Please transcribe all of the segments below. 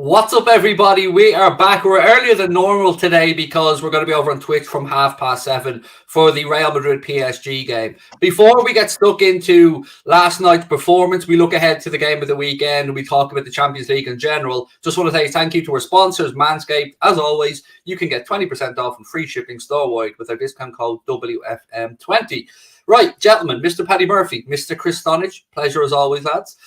What's up, everybody? We are back. We're earlier than normal today because we're going to be over on Twitch from 7:30 for the Real Madrid PSG game. Before we get stuck into last night's performance, we look ahead to the game of the weekend and we talk about the Champions League in general. Just want to say thank you to our sponsors, Manscaped. As always, you can get 20% off and free shipping store-wide with our discount code WFM20. Right, gentlemen, Mr. Paddy Murphy, Mr. Chris Stonadge, pleasure as always, lads.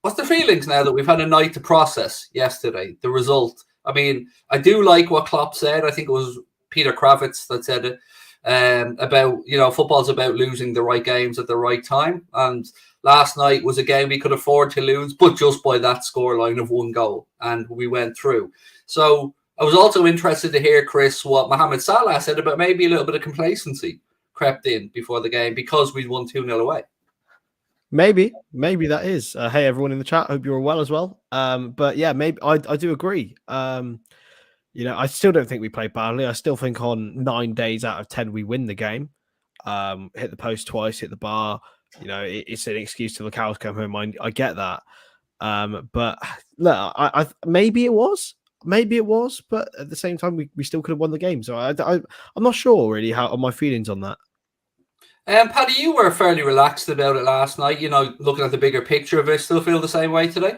What's the feelings now that we've had a night to process yesterday, the result? I mean, I do like what Klopp said. I think it was Peter Kravitz that said it about, football's about losing the right games at the right time. And last night was a game we could afford to lose, but just by that scoreline of 1 goal. And we went through. So I was also interested to hear, Chris, what Mohamed Salah said about maybe a little bit of complacency crept in before the game because we'd won 2-0 away. Maybe that is. Hey, everyone in the chat. Hope you're well as well. But yeah, maybe I do agree. I still don't think we played badly. I still think on 9 days out of 10 we win the game. Hit the post twice, hit the bar. It's an excuse till the cows come home. I get that. But look, I maybe it was, but at the same time we still could have won the game. So I'm not sure really how my feelings on that. Paddy, you were fairly relaxed about it last night, looking at the bigger picture of it. Still feel the same way today?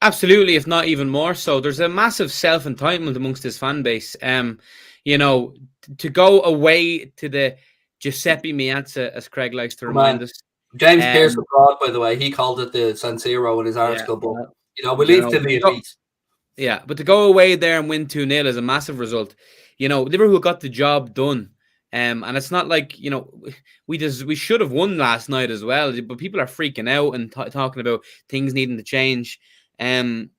Absolutely, if not even more so. There's a massive self-entitlement amongst this fan base. To go away to the Giuseppe Meazza, as Craig likes to remind us. James Pearce abroad, by the way, he called it the San Siro in his article, but we leave to the elite. Yeah, but to go away there and win 2-0 is a massive result. Liverpool got the job done. And it's not like, we should have won last night as well, but people are freaking out and talking about things needing to change. The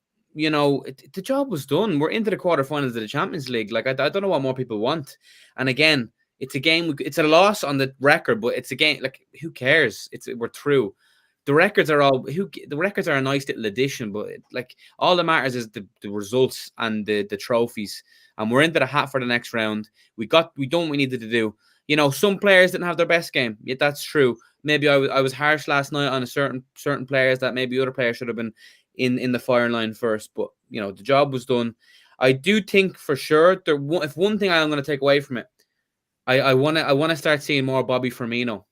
job was done. We're into the quarterfinals of the Champions League. Like, I don't know what more people want. And again, it's a game. It's a loss on the record, but it's a game. Like, who cares? We're through. The records are a nice little addition, but all that matters is the results and the trophies. And we're into the hat for the next round. We done what we needed to do. Some players didn't have their best game. Yeah, that's true. Maybe I was harsh last night on a certain players that maybe other players should have been in the firing line first. But the job was done. I do think for sure if one thing I'm going to take away from it, I want to start seeing more Bobby Firmino.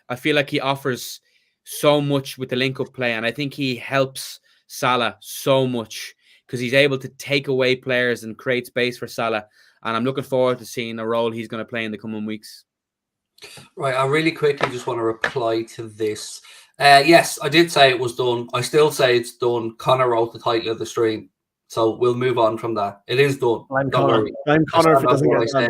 I feel like he offers so much with the link-up play, and I think he helps Salah so much because he's able to take away players and create space for Salah. And I'm looking forward to seeing the role he's going to play in the coming weeks. Right, I really quickly just want to reply to this. Yes, I did say it was done. I still say it's done. Connor wrote the title of the stream, so we'll move on from that. It is done. I'm Connor if it doesn't get done.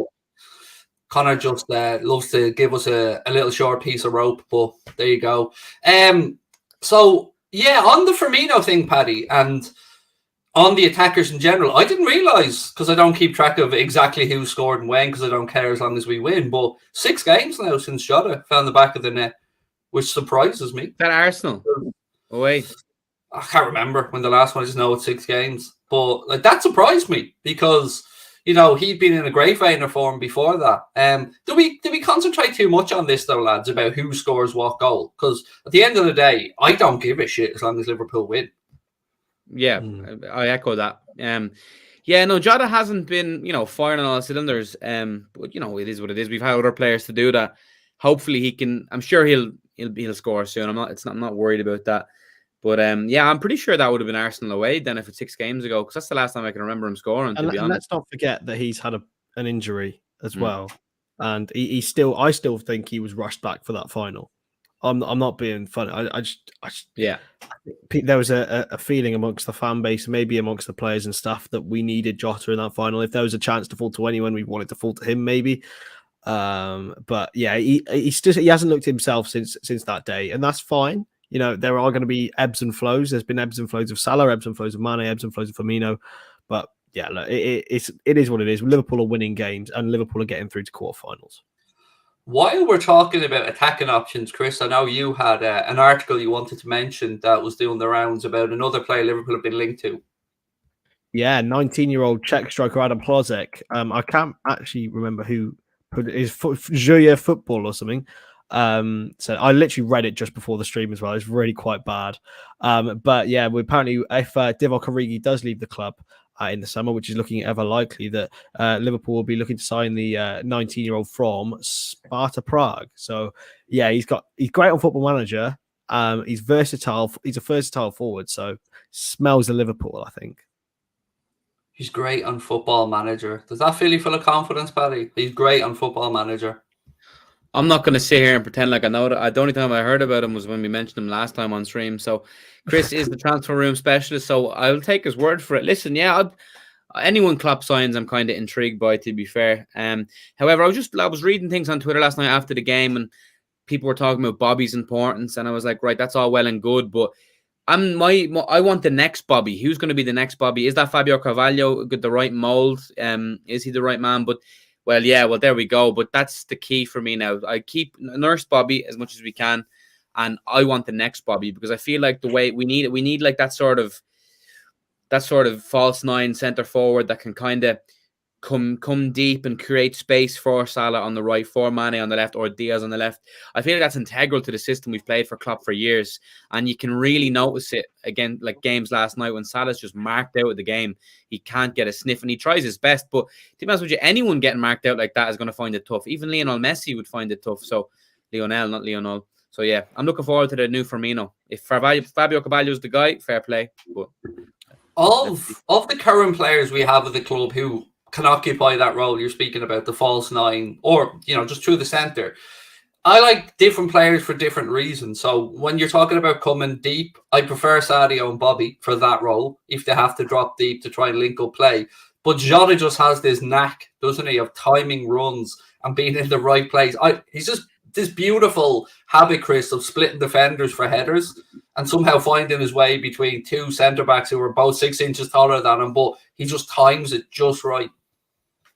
Connor just loves to give us a little short piece of rope, but there you go. So, yeah, on the Firmino thing, Paddy, and on the attackers in general, I didn't realise, because I don't keep track of exactly who scored and when, because I don't care as long as we win, but 6 games now since Jota found the back of the net, which surprises me. That Arsenal? Oh, wait. I can't remember when the last one, I just know it's 6 games. But that surprised me, because he'd been in a great vein of form before that. Do we concentrate too much on this, though, lads, about who scores what goal? Because at the end of the day, I don't give a shit as long as Liverpool win. Yeah, I echo that. Jota hasn't been, firing on all cylinders. But it is what it is. We've had other players to do that. Hopefully he can. I'm sure he'll score soon. I'm not worried about that. But I'm pretty sure that would have been Arsenal away then if it's 6 games ago, because that's the last time I can remember him scoring. To be honest, and let's not forget that he's had an injury as well, and I still think he was rushed back for that final. I'm not being funny. I just there was a feeling amongst the fan base, maybe amongst the players and stuff, that we needed Jota in that final. If there was a chance to fall to anyone, we wanted to fall to him, maybe. But yeah, he hasn't looked himself since that day, and that's fine. There are going to be ebbs and flows. There's been ebbs and flows of Salah, ebbs and flows of Mane, ebbs and flows of Firmino. But yeah, look, it is what it is. Liverpool are winning games, and Liverpool are getting through to quarterfinals. While we're talking about attacking options, Chris, I know you had an article you wanted to mention that was doing the rounds about another player Liverpool have been linked to. Yeah, 19-year-old Czech striker Adam Plozek. I can't actually remember who put it. Is Julia Football or something. So I literally read it just before the stream as well. It's really quite bad. But yeah, we apparently if Divock Origi does leave the club in the summer, which is looking ever likely, that Liverpool will be looking to sign the 19-year-old from Sparta Prague. So yeah, he's great on Football Manager. He's versatile. He's a versatile forward. So smells of Liverpool, I think. He's great on Football Manager. Does that fill you full of confidence, Paddy? He's great on Football Manager. I'm not going to sit here and pretend like I know that. The only time I heard about him was when we mentioned him last time on stream. So Chris is the transfer room specialist, so I'll take his word for it. Listen, yeah, anyone Klopp signs, I'm kind of intrigued by, to be fair. However, I was reading things on Twitter last night after the game, and people were talking about Bobby's importance, and I was like, right, that's all well and good, but I want the next Bobby. Who's going to be the next Bobby? Is that Fabio Carvalho got the right mold? Is he the right man? But well, there we go. But that's the key for me now. I keep nurse Bobby as much as we can, and I want the next Bobby, because I feel like the way we need like that sort of false nine centre forward that can kind of come deep and create space for Salah on the right, for Mane on the left, or Diaz on the left. I feel like that's integral to the system we've played for Klopp for years, and you can really notice it again, like games last night when Salah's just marked out of the game. He can't get a sniff, and he tries his best, but to be honest with you, anyone getting marked out like that is going to find it tough. Even Lionel Messi would find it tough. So Lionel, not Lionel. So yeah, I'm looking forward to the new Firmino. If Fabio Carvalho is the guy, fair play. But of the current players we have at the club who can occupy that role you're speaking about, the false nine, or just through the centre, I like different players for different reasons. So when you're talking about coming deep, I prefer Sadio and Bobby for that role if they have to drop deep to try and link up play. But Jota just has this knack, doesn't he, of timing runs and being in the right place. He's just this beautiful habit, Chris, of splitting defenders for headers and somehow finding his way between two centre-backs who are both 6 inches taller than him, but he just times it just right.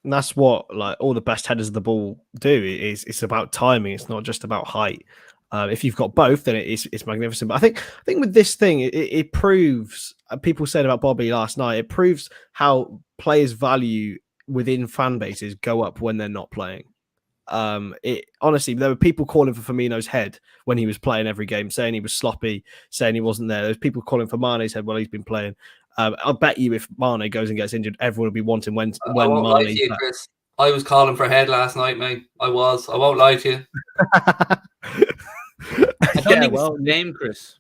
And that's what like all the best headers of the ball do. It's about timing. It's not just about height. If you've got both, then it's magnificent. But I think with this thing, it proves. People said about Bobby last night. It proves how players' value within fan bases go up when they're not playing. Honestly, there were people calling for Firmino's head when he was playing every game, saying he was sloppy, saying he wasn't there. There's people calling for Mane's head while he's been playing. I'll bet you if Mane goes and gets injured, everyone will be wanting when Mane. Lie to you, Chris. I was calling for head last night, mate. I won't lie to you. I don't think it's the name, Chris.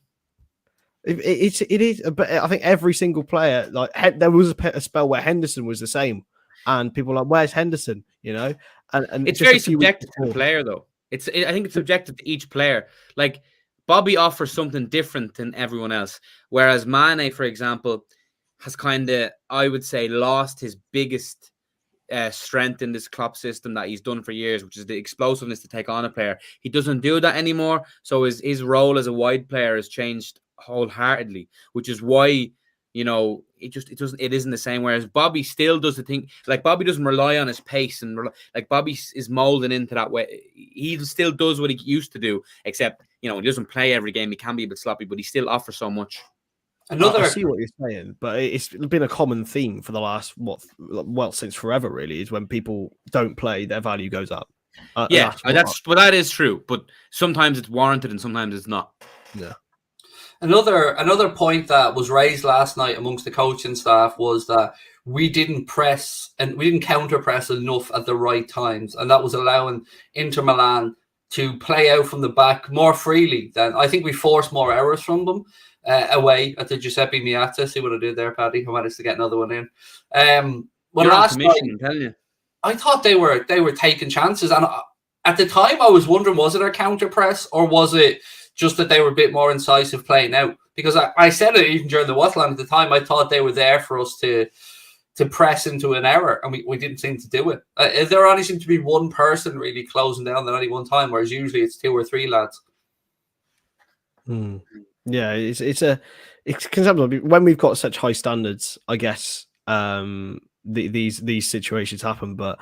It is, but I think every single player, like there was a spell where Henderson was the same, and people were like, "Where's Henderson?" And it's very subjective to the player, though. I think it's subjective to each player. Like Bobby offers something different than everyone else, whereas Mane, for example, has kind of, I would say, lost his biggest strength in this Klopp system that he's done for years, which is the explosiveness to take on a player. He doesn't do that anymore, so his role as a wide player has changed wholeheartedly, which is why it isn't the same. Whereas Bobby still does the thing. Like Bobby doesn't rely on his pace, and like Bobby is molding into that way. He still does what he used to do, except he doesn't play every game. He can be a bit sloppy, but he still offers so much. I see what you're saying, but it's been a common theme for the last since forever. Really, is when people don't play, their value goes up. That is true, but sometimes it's warranted and sometimes it's not. Yeah. Another point that was raised last night amongst the coaching staff was that we didn't press and we didn't counter press enough at the right times, and that was allowing Inter Milan to play out from the back more freely. Than I think we forced more errors from them away at the Giuseppe Meazza. See what I did there, Paddy? I managed to get another one in. Last night, I'm telling you, I thought they were taking chances, and at the time I was wondering, was it a counter press or was it just that they were a bit more incisive playing out? Because I said it even during the Watland at the time. I thought they were there for us to press into an error, and we didn't seem to do it. There only seemed to be one person really closing down at any one time, whereas usually it's 2 or 3 lads. Yeah, it's when we've got such high standards, I guess these situations happen. But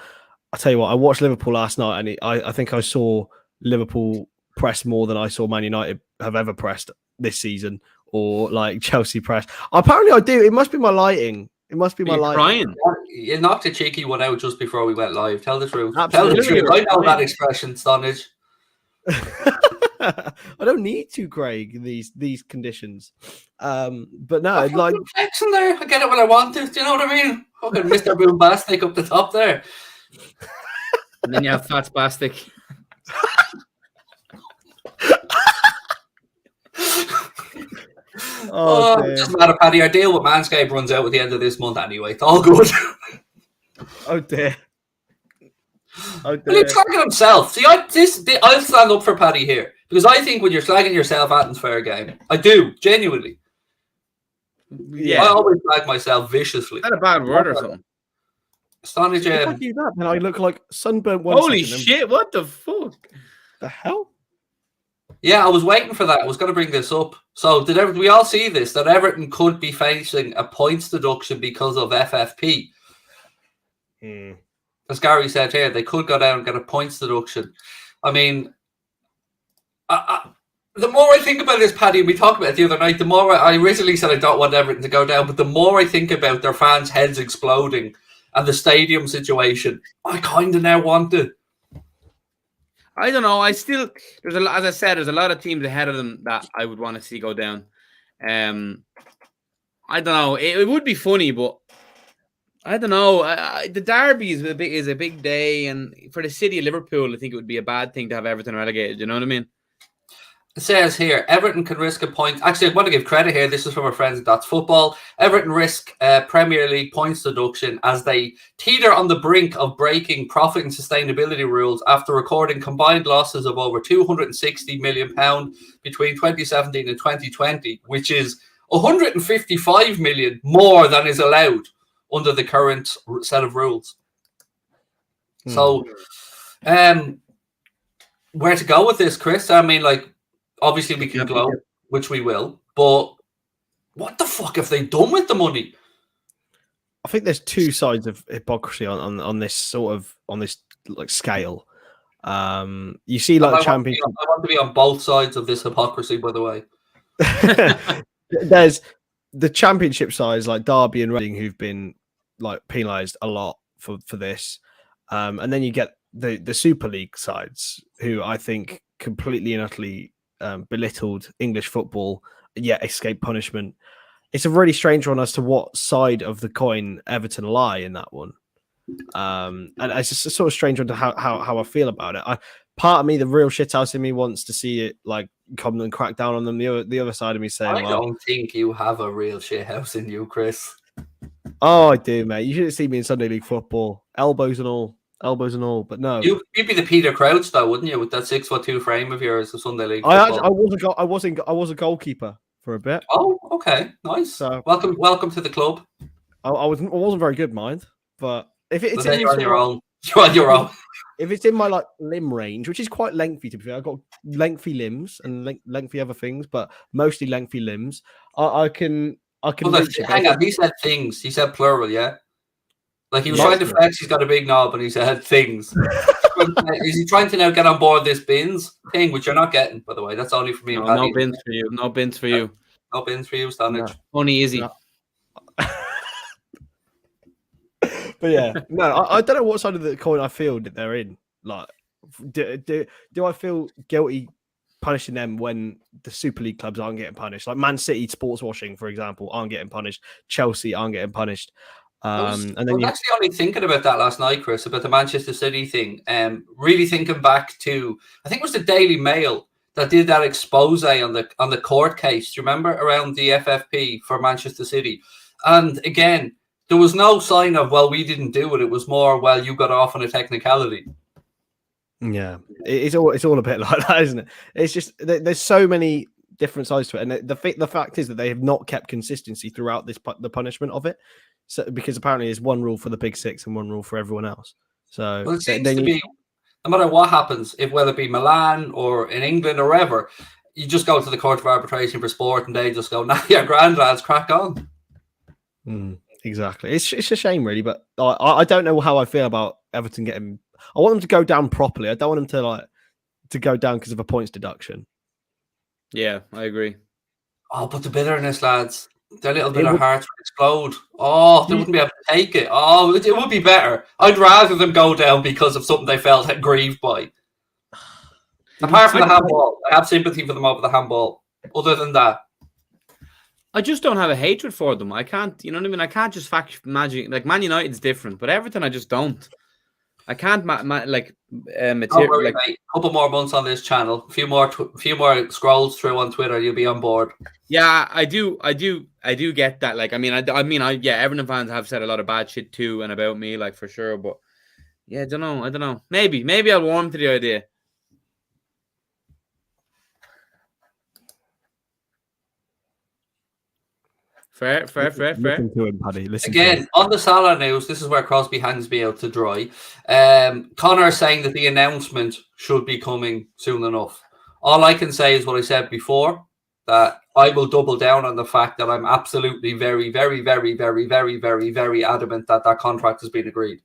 I tell you what, I watched Liverpool last night, and I think I saw Liverpool press more than I saw Man United have ever pressed this season, or like Chelsea press. Apparently, I do. It must be my lighting. It must be my lighting. You knocked a cheeky one out just before we went live. Tell the truth. Absolutely. Tell the truth. I know that expression, Stonadge. I don't need to, Craig. These conditions, but no, like flexing there. I get it when I want to. Do you know what I mean? Fucking Mr. Boombastic up the top there, and then you have Fat Spastic. Doesn't matter, Paddy. Our deal with Manscaped runs out at the end of this month anyway. It's all good. Oh dear. Well, he's slagging himself. See, I'll stand up for Paddy here because I think when you're slagging yourself, Atten's fair game. I do, genuinely. Yeah, I always flag myself viciously. Is that a bad word or something? Stonadge. If I do that, then I look like sunburnt. Holy shit! What the fuck? The hell? Yeah, I was waiting for that. I was going to bring this up. So, did we all see this? That Everton could be facing a points deduction because of FFP. As Gary said here, they could go down and get a points deduction. I mean, the more I think about this, Paddy, we talked about it the other night, the more I originally said I don't want Everton to go down, but the more I think about their fans' heads exploding and the stadium situation, I kind of now want it. I don't know. As I said, there's a lot of teams ahead of them that I would want to see go down. I don't know. It would be funny, but I don't know. The derby is a big day, and for the city of Liverpool, I think it would be a bad thing to have Everton relegated. You know what I mean? It says here, Everton can risk a point. Actually, I want to give credit here. This is from our friends at That's Football. Everton risk Premier League points deduction as they teeter on the brink of breaking profit and sustainability rules after recording combined losses of over £260 million between 2017 and 2020, which is 155 million more than is allowed under the current set of rules. So, where to go with this, Chris? I mean, like, obviously we can gloat, which we will, but what the fuck have they done with the money? I think there's two sides of hypocrisy on this like scale. You see, like, the championship. I want to be on both sides of this hypocrisy, by the way. There's the championship sides like Derby and Reading who've been like penalised a lot for this, and then you get the Super League sides who I think completely and utterly belittled English football, yet escaped punishment. It's a really strange one as to what side of the coin Everton lie in that one, and it's just a sort of strange one to how I feel about it. Part of me, the real shithouse in me, wants to see it like come and crack down on them. The other side of me saying, I don't think you have a real shithouse in you, Chris. Oh, I do, mate. You should have seen me in Sunday League football, elbows and all. But no, you'd be the Peter Crouch though, wouldn't you, with that 6'2" frame of yours of Sunday League? I was a goalkeeper for a bit. Oh, okay, nice. So, welcome to the club. I wasn't very good, mind, but if it's you're on your own. You're on your own. If it's in my like limb range, which is quite lengthy to be fair, I've got lengthy limbs and lengthy other things, but mostly lengthy limbs. I can. Reach hang on, he said things. He said plural, yeah. Like he was trying to flex. He's got a big knob, and he said things. Is he trying to now get on board this bins thing, which you're not getting, by the way? That's only for me. No bins for you. No bins for you. No bins for you, Stonadge. Only easy. No. But yeah, no, I don't know what side of the coin I feel that they're in. Like, do I feel guilty punishing them when the Super League clubs aren't getting punished? Like Man City sports washing, for example, aren't getting punished. Chelsea aren't getting punished. I was actually only thinking about that last night, Chris, about the Manchester City thing. Really thinking back to, I think it was the Daily Mail that did that expose on the court case. Do you remember, around the FFP for Manchester City? And again, there was no sign of, well, we didn't do it. It was more, well, you got off on a technicality. Yeah, it's all a bit like that, isn't it? It's just there's so many different sides to it, and the fact is that they have not kept consistency throughout the punishment of it. So because apparently there's one rule for the Big Six and one rule for everyone else. So it seems to be, no matter what happens, whether it be Milan or in England or wherever, you just go to the Court of Arbitration for Sport, and they just go, "Nah, yeah, grand lads, crack on." Exactly. It's a shame, really, but I don't know how I feel about Everton getting. I want them to go down properly. I don't want them to go down because of a points deduction. Yeah, I agree. Oh, but the bitterness, lads. Their little bit of hearts would explode. Oh, they wouldn't be able to take it. Oh, it would be better. I'd rather them go down because of something they felt grieved by. Apart from the handball, I have sympathy for them over the handball. Other than that, I just don't have a hatred for them. I can't, you know what I mean? I can't just magic. Like Man United's different, but Everton, I just don't. I can't don't worry, mate. A couple more months on this channel, a few more scrolls through on Twitter, you'll be on board. Yeah, I do get that. Like, yeah, Everton fans have said a lot of bad shit to and about me, like, for sure. But yeah, I don't know. Maybe I'll warm to the idea. Fair. Listen to him, Paddy. Listen again, on the Salah news, this is where Crosby hangs me out to dry. Connor saying that the announcement should be coming soon enough. All I can say is what I said before, that I will double down on the fact that I'm absolutely very, very, very, very, very, very, very adamant that that contract has been agreed.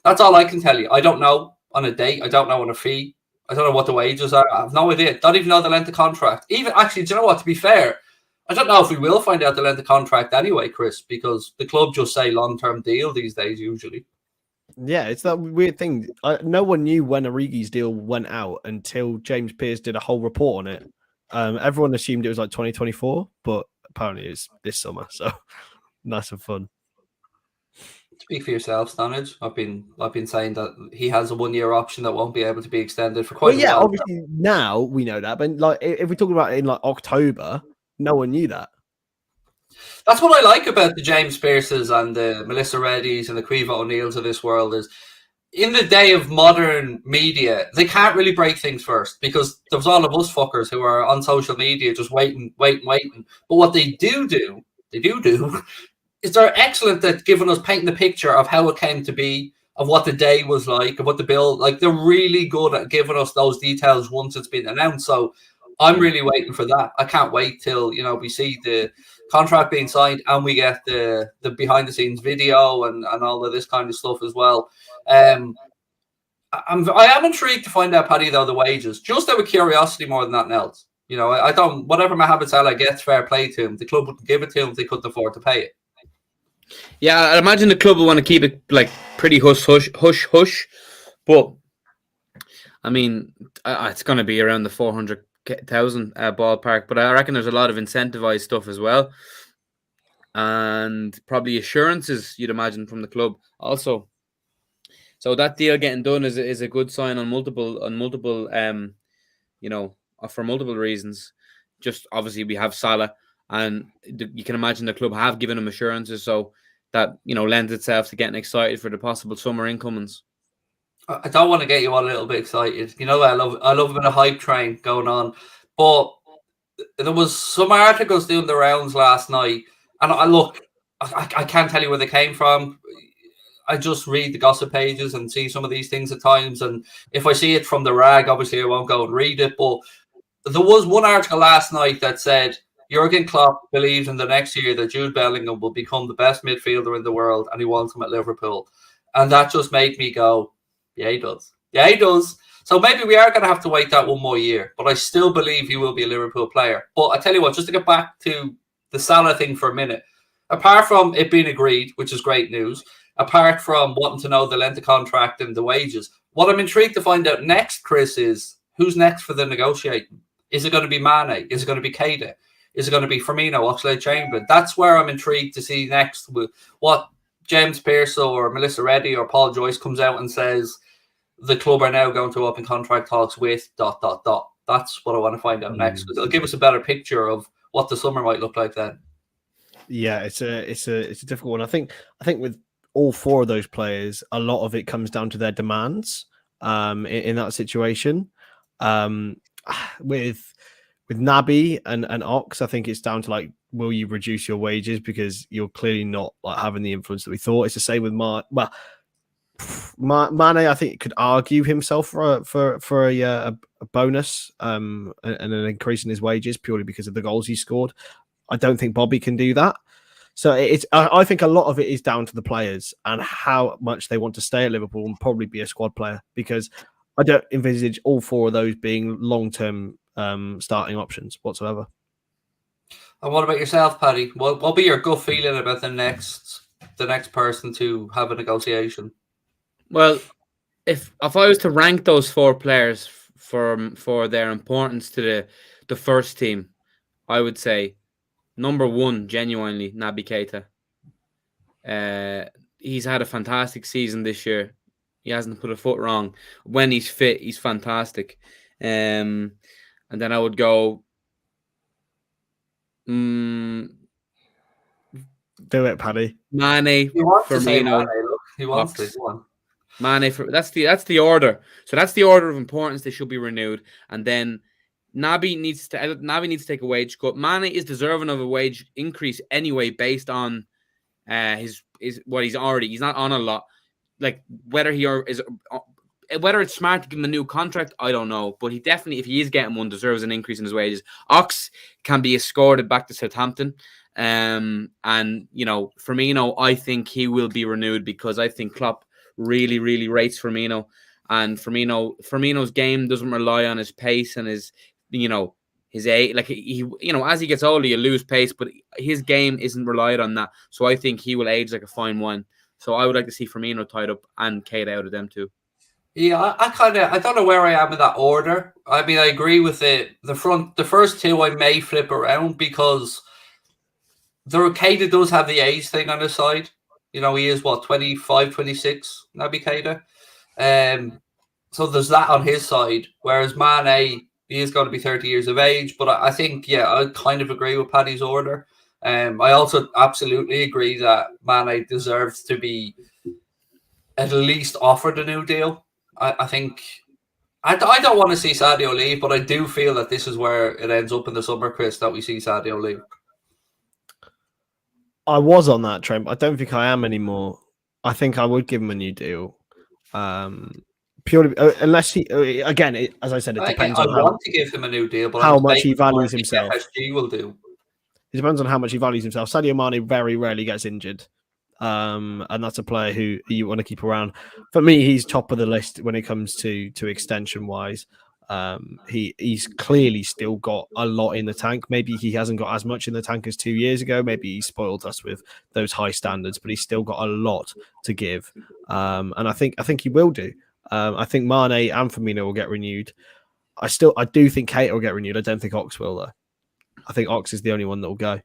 That's all I can tell you. I don't know on a date. I don't know on a fee. I don't know what the wages are. I have no idea. Don't even know the length of contract. Even actually, do you know what? To be fair, I don't know if we will find out the length of contract anyway, Chris, because the club just say long-term deal these days usually. Yeah, it's that weird thing. No one knew when Origi's deal went out until James Pearce did a whole report on it. Everyone assumed it was like 2024, but apparently it's this summer. So nice and fun. Speak for yourself, Stonadge. I've been saying that he has a 1-year option that won't be able to be extended for quite a while. Obviously now we know that, but like if we're talking about it in like October, no one knew that. That's what I like about the James Pearces and the Melissa Reddys and the Caoimhe O'Neills of this world is, in the day of modern media, they can't really break things first because there's all of us fuckers who are on social media just waiting. But what they do is they're excellent at giving us, painting the picture of how it came to be, of what the day was like, of what the bill, like they're really good at giving us those details once it's been announced. So I'm really waiting for that. I can't wait till, we see the contract being signed and we get the behind the scenes video and all of this kind of stuff as well. I am intrigued to find out, Paddy, though, the wages, just out of curiosity more than that else. I don't, whatever Mohamed Salah gets, fair play to him. The club wouldn't give it to him if they couldn't afford to pay it. Yeah, I imagine the club will want to keep it like pretty hush. But I mean, it's going to be around the 400,000 ballpark. But I reckon there's a lot of incentivized stuff as well, and probably assurances you'd imagine from the club also. So that deal getting done is a good sign on multiple for multiple reasons. Just obviously we have Salah, and you can imagine the club have given him assurances, so that lends itself to getting excited for the possible summer incomings. I don't want to get you all a little bit excited. I love a bit of hype train going on, but there was some articles doing the rounds last night, and I can't tell you where they came from. I just read the gossip pages and see some of these things at times, and if I see it from the rag, obviously I won't go and read it. But there was one article last night that said Jurgen Klopp believes in the next year that Jude Bellingham will become the best midfielder in the world, and he wants him at Liverpool. And that just made me go, yeah, he does. Yeah, he does. So maybe we are going to have to wait that one more year, but I still believe he will be a Liverpool player. But I tell you what, just to get back to the Salah thing for a minute, apart from it being agreed, which is great news, apart from wanting to know the length of contract and the wages, what I'm intrigued to find out next, Chris, is who's next for the negotiating. Is it going to be Mane? Is it going to be Keita? Is it going to be Firmino, Oxlade-Chamberlain? That's where I'm intrigued to see next what James Pearce or Melissa Reddy or Paul Joyce comes out and says the club are now going to open contract talks with ... That's what I want to find out next, because it'll give us a better picture of what the summer might look like then. Yeah, it's a difficult one. I think with all four of those players, a lot of it comes down to their demands in that situation. With Naby and Ox, I think it's down to like, will you reduce your wages because you're clearly not like having the influence that we thought. It's the same with Mane. I think could argue himself for a bonus and an increase in his wages purely because of the goals he scored. I don't think Bobby can do that. So I think a lot of it is down to the players and how much they want to stay at Liverpool and probably be a squad player, because I don't envisage all four of those being long-term starting options whatsoever. And what about yourself, Paddy? What'll be your gut feeling about the next person to have a negotiation? Well, if I was to rank those four players for their importance to the first team, I would say number one, genuinely, Naby Keita. He's had a fantastic season this year. He hasn't put a foot wrong. When he's fit, he's fantastic. And then I would go. Do it, Paddy. Mane, Firmino. He wants to. Mane, that's the order. So that's the order of importance. They should be renewed, and then Naby needs to take a wage cut. Mane is deserving of a wage increase anyway, based on his what he's already. He's not on a lot. Like whether it's smart to give him a new contract, I don't know. But he definitely, if he is getting one, deserves an increase in his wages. Ox can be escorted back to Southampton. And Firmino, I think he will be renewed because I think Klopp really, really rates Firmino. And Firmino's game doesn't rely on his pace and his age. Like as he gets older, you lose pace, but his game isn't relied on that. So I think he will age like a fine wine. So I would like to see Firmino tied up and Keita out of them too. Yeah, I don't know where I am in that order. I mean, I agree with it. The first two I may flip around because Keita does have the age thing on his side. He is 25, 26, Naby Keita. So there's that on his side. Whereas Mane, he is going to be 30 years of age. But I think, I kind of agree with Paddy's order. I also absolutely agree that Mane deserves to be at least offered a new deal. I think I don't want to see Sadio leave, but I do feel that this is where it ends up in the summer, Chris, that we see Sadio leave. I was on that train, but I don't think I am anymore. I think I would give him a new deal. Purely unless he again, as I said, it depends on want to give him a new deal, but how much he values himself. PSG will do. It depends on how much he values himself. Sadio Mane very rarely gets injured. And that's a player who you want to keep around. For me, he's top of the list when it comes to extension wise. He's clearly still got a lot in the tank. Maybe he hasn't got as much in the tank as 2 years ago. Maybe he spoiled us with those high standards, but he's still got a lot to give. And I think he will do. I think Mane and Firmino will get renewed. I do think Keita will get renewed. I don't think Ox will though. I think Ox is the only one that will go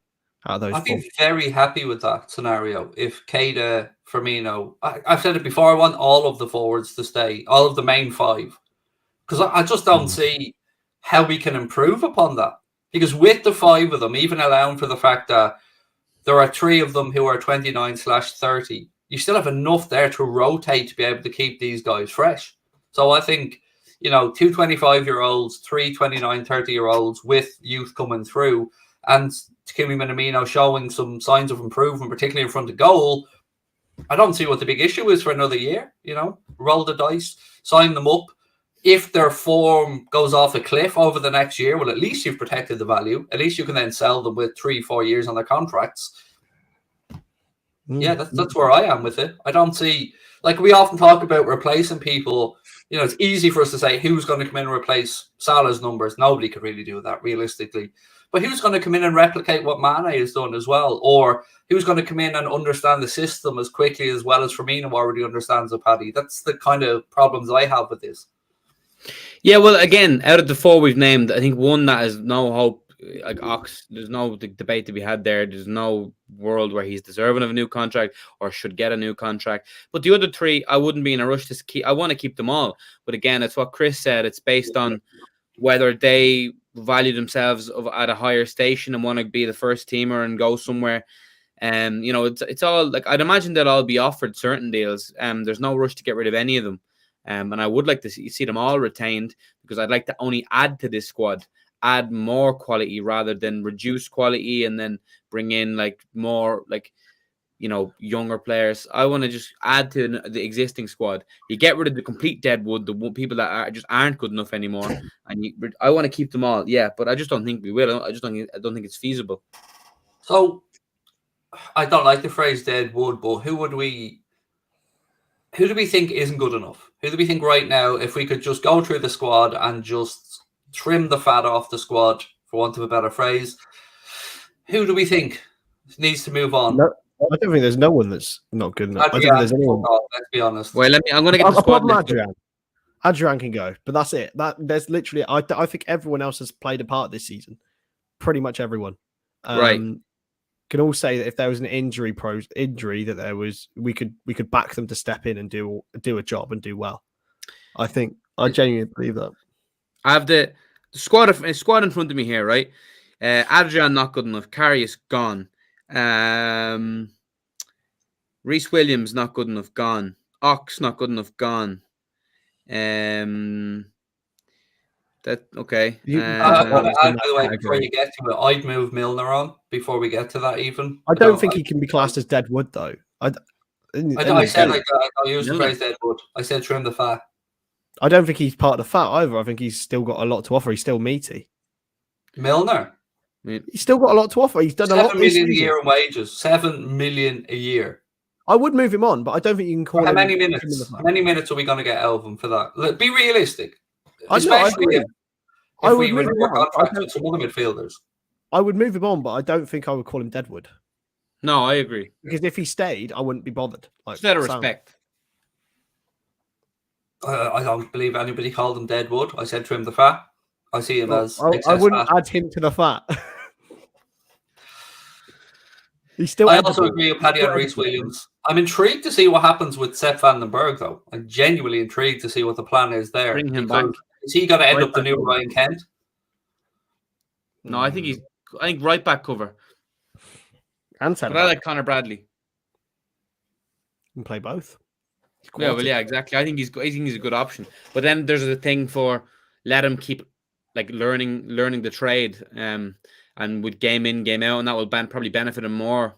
out of those. I'd be very happy with that scenario if Keita, Firmino. I've said it before. I want all of the forwards to stay, all of the main five, because I just don't see how we can improve upon that. Because with the five of them, even allowing for the fact that there are three of them who are 29/30, you still have enough there to rotate to be able to keep these guys fresh. So I think, two 25-year-olds, three 29, 30-year-olds with youth coming through, and Kimi Minamino showing some signs of improvement, particularly in front of goal. I don't see what the big issue is for another year. Roll the dice, sign them up. If their form goes off a cliff over the next year, well, at least you've protected the value. At least you can then sell them with 3-4 years on their contracts. Yeah, that's where I am with it. I don't see, like we often talk about replacing people. It's easy for us to say who's going to come in and replace Salah's numbers. Nobody could really do that realistically. But who's going to come in and replicate what Mane has done as well? Or who's going to come in and understand the system as quickly as well as Firmino already understands it, Paddy? That's the kind of problems I have with this. Yeah, well, again, out of the four we've named, I think one that has no hope, like Ox, there's no debate to be had there. There's no world where he's deserving of a new contract or should get a new contract. But the other three, I wouldn't be in a rush to keep. I want to keep them all. But again, it's what Chris said. It's based on whether they value themselves at a higher station and want to be the first teamer and go somewhere. It's all like I'd imagine they'll all be offered certain deals. There's no rush to get rid of any of them. And I would like to see them all retained because I'd like to only add to this squad, add more quality rather than reduce quality and then bring in more younger players. I want to just add to the existing squad. You get rid of the complete deadwood, the people that aren't good enough anymore, and I want to keep them all. Yeah, but I just don't think we will. I don't think it's feasible. So I don't like the phrase deadwood, but who do we think isn't good enough? Who do we think right now, if we could just go through the squad and just trim the fat off the squad, for want of a better phrase, who do we think needs to move on? No, I don't think there's no one that's not good enough. I don't think there's anyone. Let's be honest. Well, I'm going to get the squad list. Adrian can go, but that's it. There's literally, I think everyone else has played a part this season. Pretty much everyone. Right. Can all say that if there was an injury that there was, we could back them to step in and do a job and do well. I genuinely believe that. I have the squad in front of me here, right? Adrian not good enough. Karius gone. Reece Williams not good enough. Gone. Ox not good enough. Gone. That okay. By the way, before you get to it, I'd move Milner on before we get to that. Even I don't think he can be classed as dead wood though. I said like that. I use the phrase dead wood. I said trim the fat. I don't think he's part of the fat either. I think he's still got a lot to offer. He's still meaty. Milner. He's still got a lot to offer. He's done 7 million a year in wages. 7 million a year. I would move him on, but I don't think you can call him. How many minutes? How many minutes are we going to get out of him for that? Be realistic. I would we move would him on. contracts with some other midfielders. I would move him on, but I don't think I would call him Deadwood. No, I agree. Because if he stayed, I wouldn't be bothered. It's out of respect. I don't believe anybody called him Deadwood. I said trim the fat. I see him as. I wouldn't add him to the fat. I also agree with Paddy and Reece Williams. I'm intrigued to see what happens with Sepp van den Berg, though. I'm genuinely intrigued to see what the plan is there. Bring him back. Is he going to end up the new Ryan Kent? No, I think right back cover. But I like Connor Bradley. You can play both. Yeah, well, yeah, exactly. I think he's a good option. But then there's a thing for let him keep like learning the trade, and with game in, game out, and that will probably benefit him more.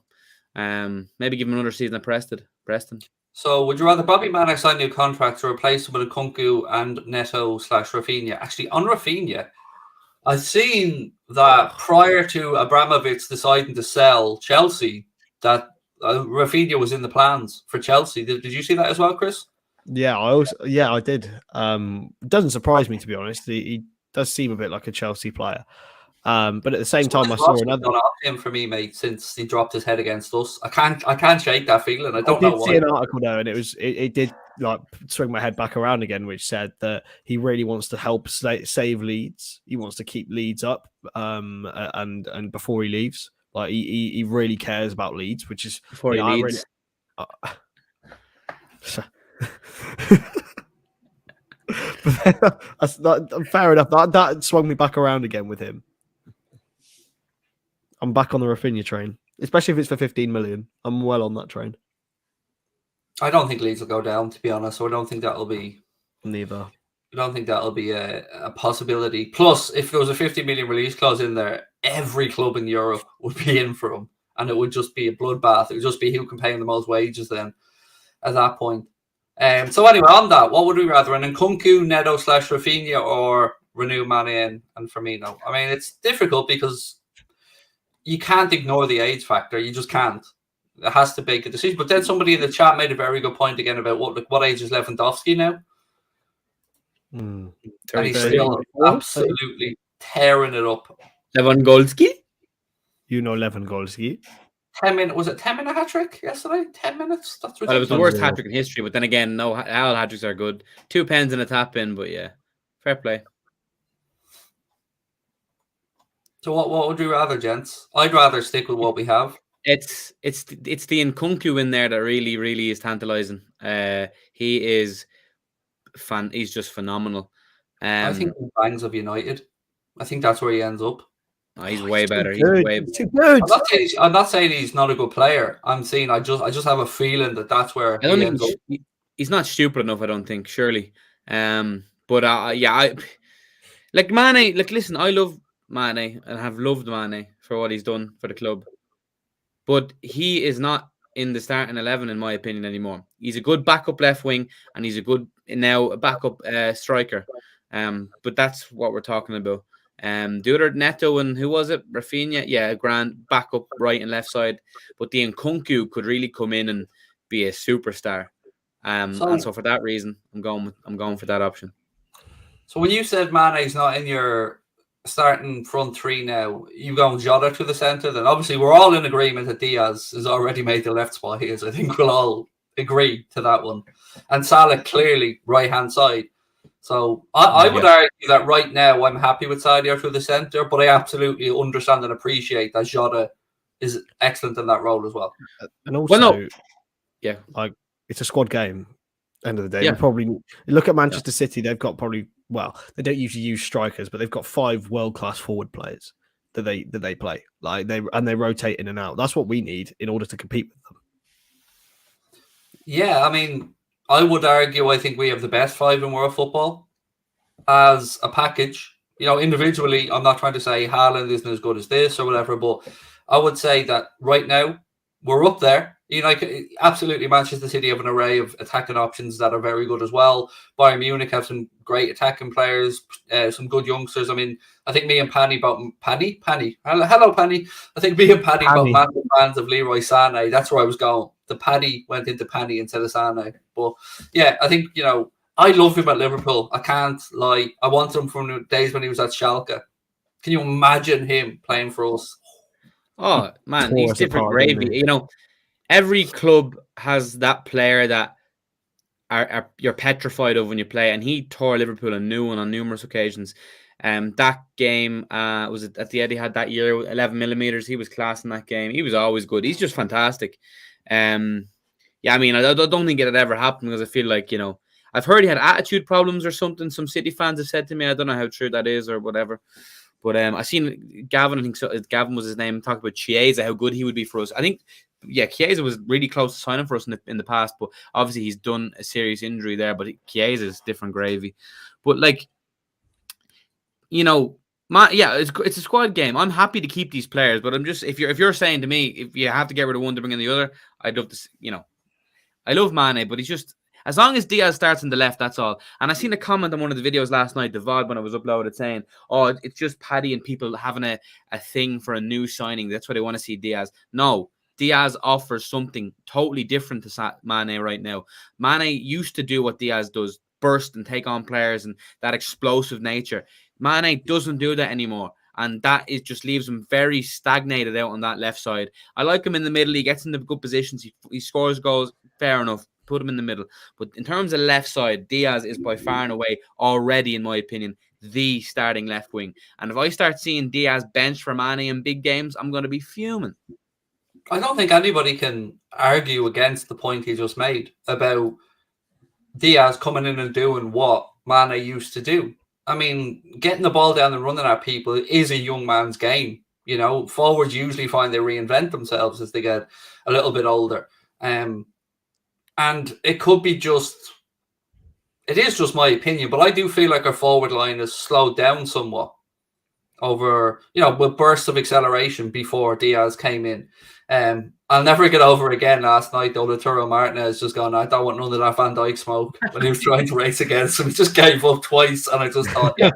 Maybe give him another season at Preston. So, would you rather Bobby Manek sign new contracts or replace him with Nkunku and Neto/Rafinha? Actually, on Rafinha, I've seen that prior to Abramovich deciding to sell Chelsea, that Rafinha was in the plans for Chelsea. Did you see that as well, Chris? Yeah, I did. It doesn't surprise me, to be honest. He does seem a bit like a Chelsea player. But at the same time, I saw another him for me, mate. Since he dropped his head against us, I can't shake that feeling. I did know why. See an article though, and it did like swing my head back around again, which said that he really wants to help save Leeds. He wants to keep Leeds up, and before he leaves, like he really cares about Leeds, which is before he leaves. That's fair enough. That swung me back around again with him. I'm back on the Rafinha train, especially if it's for 15 million. I'm well on that train. I don't think Leeds will go down, to be honest. So I don't think that'll be. Neither. I don't think that'll be a possibility. Plus, if there was a 50 million release clause in there, every club in Europe would be in for him, and it would just be a bloodbath. It would just be who can pay him the most wages then at that point. So anyway, on that, what would we rather? An Nkunku, Neto/Rafinha, or renew Mane and Firmino? I mean, it's difficult because you can't ignore the age factor. You just can't. It has to make a decision. But then somebody in the chat made a very good point again about what age is Lewandowski now? And he's still absolutely tearing it up. Lewandowski? You know Lewandowski. 10 minutes. Was it 10-minute hat trick yesterday? 10 minutes? That's ridiculous. Well, it was the worst hat trick in history, but then again, no, all hat tricks are good. 2 pens and a tap in, but yeah, fair play. So what would you rather, gents? I'd rather stick with what we have. It's the Nkunku in there that really, really is tantalizing. He is he's just phenomenal. I think he bangs of United. I think that's where he ends up. Oh, he's way better. He's too good. I'm not saying he's not a good player. I'm saying I just have a feeling that's where he ends up. He's not stupid enough, I don't think. Surely, but I like Mane. Like, listen, I love Mane and have loved Mane for what he's done for the club, but he is not in the starting 11 in my opinion anymore. He's a good backup left wing, and he's a good backup striker. But that's what we're talking about. The other Neto and who was it? Rafinha, yeah, grand backup right and left side. But the Nkunku could really come in and be a superstar. And so for that reason, I'm going for that option. So when you said Mane's not in your starting front three now, you going Jota to the centre, then obviously we're all in agreement that Diaz has already made the left spot. He is. I think we'll all agree to that one. And Salah clearly right hand side. So I would argue that right now I'm happy with Sadio through the centre, but I absolutely understand and appreciate that Jota is excellent in that role as well. And also, yeah, like it's a squad game. End of the day, we probably look at Manchester City. They've got they don't usually use strikers, but they've got 5 world-class forward players that they play. Like they rotate in and out. That's what we need in order to compete with them. Yeah, I mean, I would argue I think we have the best 5 in world football as a package. You know, individually, I'm not trying to say Haaland isn't as good as this or whatever, but I would say that right now we're up there. You know, absolutely, Manchester City have an array of attacking options that are very good as well. Bayern Munich have some great attacking players, some good youngsters. I mean, I think me and Paddy. Hello, Paddy. I think me and Paddy both massive fans of Leroy Sané. That's where I was going. The Paddy went into Paddy instead of Sané. But yeah, I think, you know, I love him at Liverpool. I can't lie. I want him from the days when he was at Schalke. Can you imagine him playing for us? Oh man, he's different gravy. You know, every club has that player that are you're petrified of when you play, and he tore Liverpool a new one on numerous occasions. That game was it at the Etihad that year, 11mm. He was class in that game. He was always good. He's just fantastic. Yeah, I mean, I don't think it ever happened because I feel like, you know, I've heard he had attitude problems or something. Some City fans have said to me. I don't know how true that is or whatever. But I seen Gavin, I think so, Gavin was his name, talk about Chiesa, how good he would be for us. I think, yeah, Chiesa was really close to signing for us in the past, but obviously he's done a serious injury there. But Chiesa is different gravy. But like, you know, it's a squad game. I'm happy to keep these players, but I'm just if you're saying to me if you have to get rid of one to bring in the other, I'd love to. You know, I love Mane, but he's just. As long as Diaz starts on the left, that's all. And I seen a comment on one of the videos last night, the VOD, when it was uploaded, saying, oh, it's just Paddy and people having a thing for a new signing. That's why they want to see Diaz. No, Diaz offers something totally different to Mane right now. Mane used to do what Diaz does, burst and take on players and that explosive nature. Mane doesn't do that anymore. And that just leaves him very stagnated out on that left side. I like him in the middle. He gets into good positions. He scores goals. Fair enough. Put him in the middle. But in terms of left side, Diaz is by far and away already, in my opinion, the starting left wing. And if I start seeing Diaz bench for Mane in big games, I'm going to be fuming. I don't think anybody can argue against the point he just made about Diaz coming in and doing what Mane used to do. I mean, getting the ball down and running at people is a young man's game. You know, forwards usually find they reinvent themselves as they get a little bit older. And it could be it is just my opinion, but I do feel like our forward line has slowed down somewhat over, you know, with bursts of acceleration before Diaz came in. I'll never get over again last night, though, Lautaro Martinez just gone, I don't want none of that Van Dijk smoke when he was trying to race against him. He just gave up twice, and I just thought, yeah.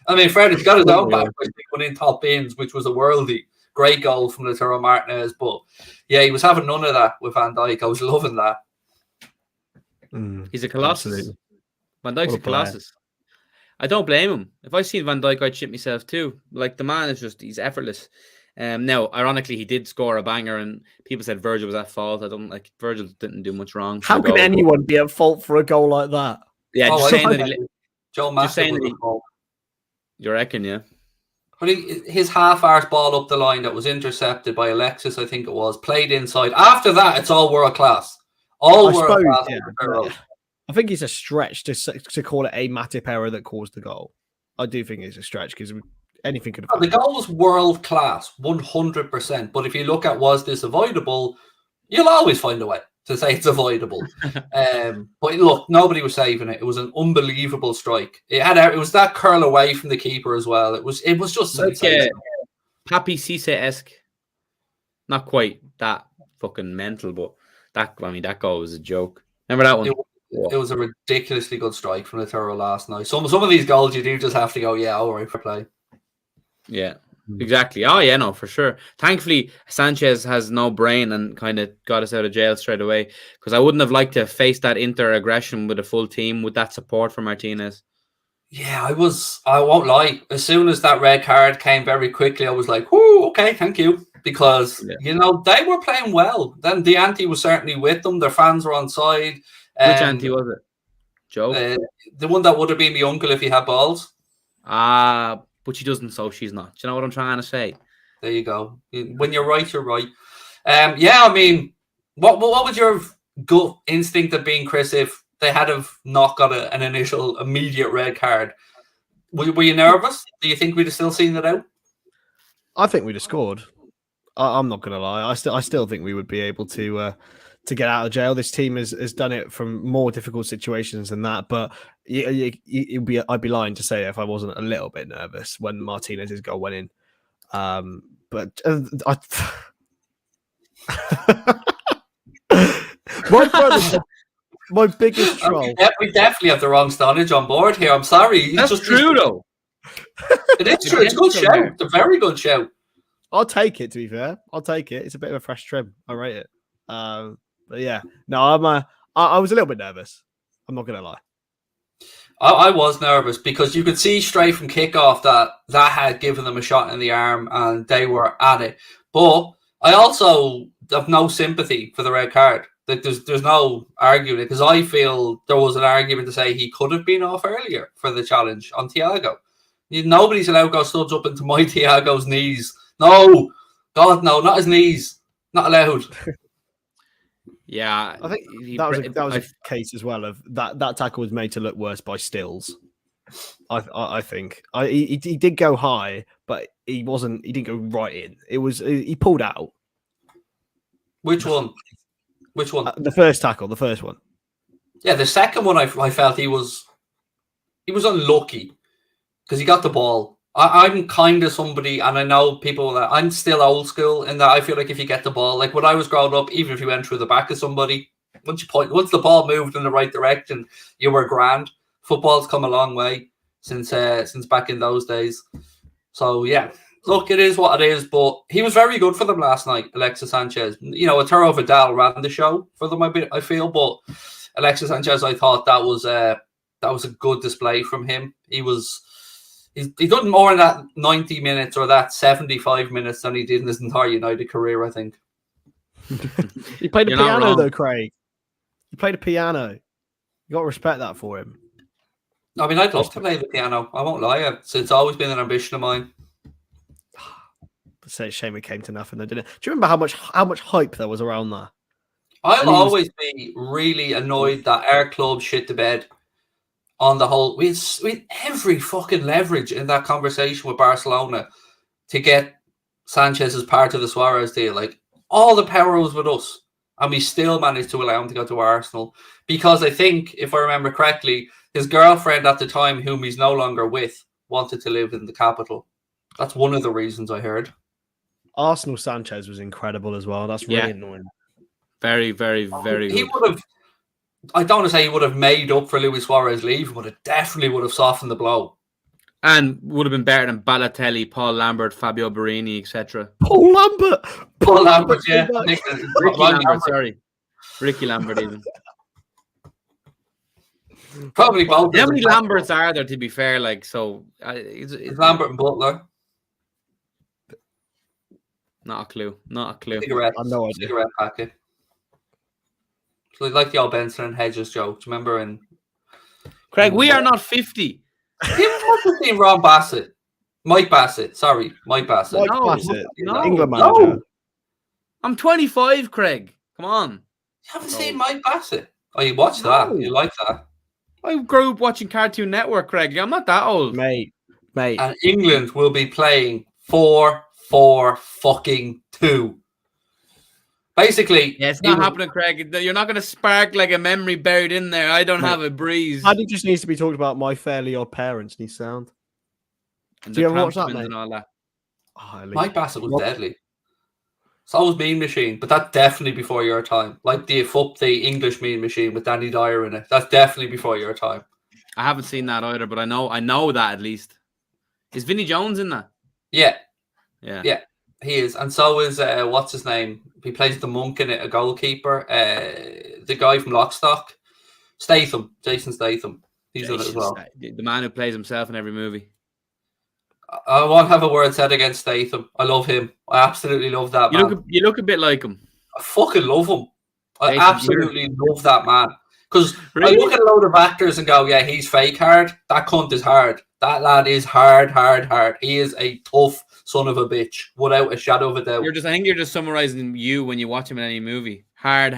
I mean, Fred, he's got his own back by putting in top bins, which was a worldie. Great goal from Lautaro Martinez, but yeah, he was having none of that with Van Dijk. I was loving that. He's a colossus. Absolutely. Van Dijk's a colossus. I don't blame him. If I seen Van Dijk, I'd shit myself too. Like, the man is he's effortless. Now, ironically, he did score a banger, and people said Virgil was at fault. I don't like Virgil didn't do much wrong. How can anyone be at fault for a goal like that? Yeah, just saying that Joe Master. You reckon, yeah? But his half-arse ball up the line that was intercepted by Alexis, I think it was, played inside. After that, it's all world class. All world class. Yeah. I think it's a stretch to call it a Matip error that caused the goal. I do think it's a stretch because anything could have happened. The goal was world class, 100%. But if you look at was this avoidable, you'll always find a way to say it's avoidable. But look, nobody was saving it. It was an unbelievable strike. It was that curl away from the keeper as well. It was just sensational. Papi Cisse-esque. Not quite that fucking mental, but that goal was a joke. Remember that one? It was a ridiculously good strike from Lautaro last night. Some of these goals you do just have to go, yeah, all right, for play. Yeah, exactly. Oh, yeah, no, for sure. Thankfully, Sanchez has no brain and kind of got us out of jail straight away, because I wouldn't have liked to face that Inter aggression with a full team with that support from Martinez. Yeah, I won't lie. As soon as that red card came very quickly, I was like, whoo, okay, thank you. Because, you know, they were playing well. Then the ante was certainly with them. Their fans were on side. Which ante was it? Joe? The one that would have been my uncle if he had balls. But she doesn't, so she's not. Do you know what I'm trying to say? There you go. When you're right, you're right. Yeah, I mean, what was your gut instinct of being, Chris, if they had have not got an initial immediate red card? Were you nervous? Do you think we'd have still seen it out? I think we'd have scored. I'm not going to lie. I still think we would be able to get out of jail. This team has done it from more difficult situations than that. But I'd be lying to say if I wasn't a little bit nervous when Martinez's goal went in. But my biggest troll. We definitely have the wrong Stonadge on board here. I'm sorry. That's true, though. It is true. It's a good show. It's a very good show. I'll take it, to be fair. I'll take it. It's a bit of a fresh trim. I rate it. But yeah, no, I was a little bit nervous. I'm not going to lie. I was nervous because you could see straight from kickoff that had given them a shot in the arm and they were at it. But I also have no sympathy for the red card. Like there's no arguing it because I feel there was an argument to say he could have been off earlier for the challenge on Thiago. Nobody's allowed to go studs up into my Thiago's knees. No, God, no, not his knees. Not allowed. Yeah, I think that was a case as well of that tackle was made to look worse by Stills. I think he did go high, but he didn't go right in. He pulled out. Which one? The first tackle, the first one. Yeah, the second one I felt he was unlucky because he got the ball. I'm kind of somebody, and I know people that I'm still old school in that I feel like if you get the ball, like when I was growing up, even if you went through the back of somebody, once the ball moved in the right direction, you were grand. Football's come a long way since back in those days. So yeah, look, it is what it is. But he was very good for them last night, Alexis Sanchez. Arturo Vidal ran the show for them a bit, I feel, but Alexis Sanchez, I thought that was a good display from him. He done more in that 90 minutes or that 75 minutes than he did in his entire United career, I think. He played the piano, though, Craig. He played a piano. You got to respect that for him. I mean, I'd love to play the piano. I won't lie. It's always been an ambition of mine. It's a shame it came to nothing, though, didn't it? Do you remember how much hype there was around that? I'll always be really annoyed that our club shit the bed on the whole. We had every fucking leverage in that conversation with Barcelona to get Sanchez as part of the Suarez deal. Like, all the power was with us, and we still managed to allow him to go to Arsenal because I think, if I remember correctly, his girlfriend at the time, whom he's no longer with, wanted to live in the capital. That's one of the reasons I heard. Arsenal Sanchez was incredible as well. That's really annoying. Very, very, very good. He would have, I don't want to say he would have made up for Luis Suarez leaving, but it definitely would have softened the blow. And would have been better than Balotelli, Paul Lambert, Fabio Barini, etc. Paul Lambert, yeah. Ricky Lambert even. Probably both. How many Lamberts are there, to be fair? Like, so it's Lambert and Butler. Not a clue. Cigarette. I know. Cigarette packet. So like the old Benson and Hedges joke. Do you remember? In Craig, we are not 50. What's his name? Ron Bassett. Mike Bassett. Sorry, Mike Bassett. No. England manager. No. I'm 25, Craig. Come on. You haven't seen Mike Bassett? Oh, you watched that? You like that? I grew up watching Cartoon Network, Craig. I'm not that old. Mate. And England will be playing 4-4-2. Basically, yeah, it's not happening, Craig. You're not going to spark like a memory buried in there. I don't have a breeze. Paddy just needs to be talked about My Fairly Odd Parents. Needs sound. Do you ever watch that, mate? And all that. Oh, Mike Bassett was deadly. So was Mean Machine, but that's definitely before your time. Like the English Mean Machine with Danny Dyer in it. That's definitely before your time. I haven't seen that either, but I know that at least. Is Vinnie Jones in that? Yeah, he is, and so is what's his name? He plays the monk in it, a goalkeeper. The guy from Lockstock, Jason Statham. He's in it as well. The man who plays himself in every movie. I won't have a word said against Statham. I love him. I absolutely love that man. You look a bit like him. I fucking love him. I absolutely love that man. Because Really? I look at a load of actors and go, yeah, he's fake hard. That cunt is hard. That lad is hard. He is a tough son of a bitch, without a shadow of a doubt. I think you're just summarizing you when you watch him in any movie. Hard.